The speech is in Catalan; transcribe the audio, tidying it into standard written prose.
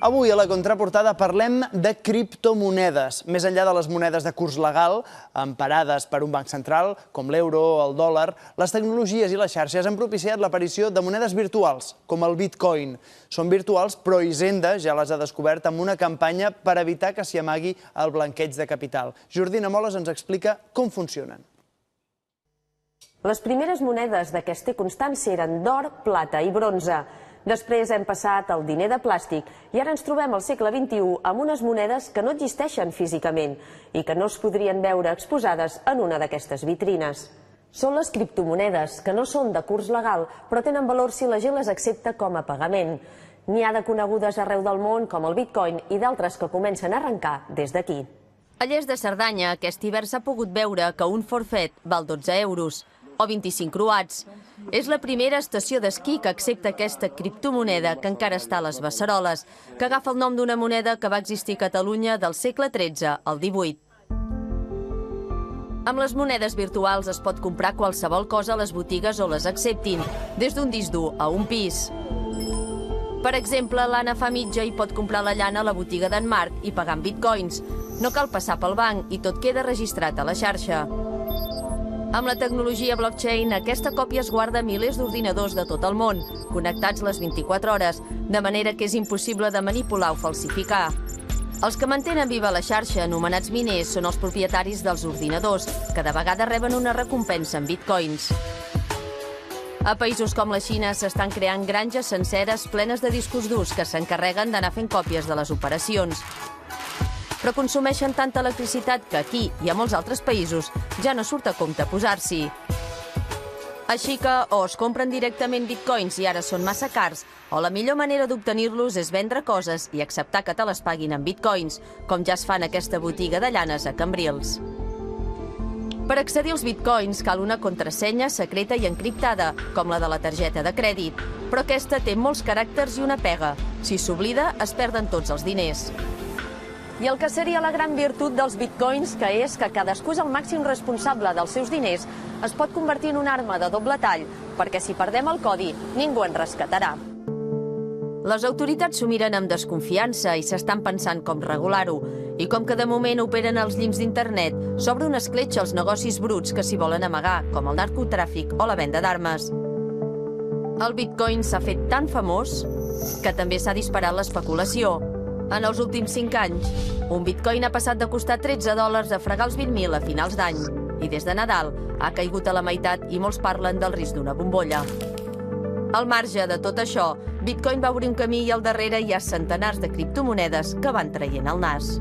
Avui a la contraportada parlem de criptomonedes. Més enllà de les monedes de curs legal, emparades per un banc central, com l'euro o el dòlar, les tecnologies i les xarxes han propiciat l'aparició de monedes virtuals, com el Bitcoin. Són virtuals, però Hisenda ja les ha descobert amb una campanya per evitar que s'hi amagui el blanqueig de capital. Jordina Moles ens explica com funcionen. Les primeres monedes de què es té constància eren d'or, plata i bronze. Després hem passat al diner de plàstic i ara ens trobem al segle XXI amb unes monedes que no existeixen físicament i que no es podrien veure exposades en una d'aquestes vitrines. Són les criptomonedes, que no són de curs legal, però tenen valor si la gent les accepta com a pagament. N'hi ha de conegudes arreu del món, com el Bitcoin, i d'altres que comencen a arrencar des d'aquí. A Lles de Cerdanya, aquest hivern s'ha pogut veure que un forfet val 12 euros, o 25 croats. És la primera estació d'esquí que accepta aquesta criptomoneda que encara està a les Beceroles, que agafa el nom d'una moneda que va existir a Catalunya del segle XIII al XVIII. Amb les monedes virtuals es pot comprar qualsevol cosa a les botigues o les acceptin, des d'un disc dur a un pis. Per exemple, l'Anna fa mitja i pot comprar la llana a la botiga d'en Marc i pagar amb bitcoins. No cal passar pel banc i tot queda registrat a la xarxa. Amb la tecnologia blockchain, aquesta còpia es guarda a milers d'ordinadors de tot el món, connectats les 24 hores, de manera que és impossible de manipular o falsificar. Els que mantenen viva la xarxa, anomenats miners, són els propietaris dels ordinadors, que de vegades reben una recompensa en bitcoins. A països com la Xina s'estan creant granges senceres plenes de discos durs que s'encarreguen d'anar fent còpies de les operacions. Però consumeixen tanta electricitat que aquí i a molts altres països ja no surt a compte posar-s'hi. Així que o es compren directament bitcoins i ara són massa cars, o la millor manera d'obtenir-los és vendre coses i acceptar que te les paguin en bitcoins, com ja es fa en aquesta botiga de llanes a Cambrils. Per accedir als bitcoins cal una contrasenya secreta i encriptada, com la de la targeta de crèdit, però aquesta té molts caràcters i una pega. Si s'oblida, es perden tots els diners. I el que seria la gran virtut dels bitcoins, que és que cadascú és el màxim responsable dels seus diners, es pot convertir en una arma de doble tall, perquè si perdem el codi, ningú ens rescatarà. Les autoritats s'ho miren amb desconfiança i s'estan pensant com regular-ho. I com que de moment operen als llims d'internet, s'obre una escletxa als negocis bruts que s'hi volen amagar, com el narcotràfic o la venda d'armes. El bitcoin s'ha fet tan famós que també s'ha disparat l'especulació. En els últims 5 anys, un bitcoin ha passat de costar $13 a fregar els 20.000 a finals d'any. I des de Nadal ha caigut a la meitat i molts parlen del risc d'una bombolla. Al marge de tot això, Bitcoin va obrir un camí i al darrere hi ha centenars de criptomonedes que van traient el nas.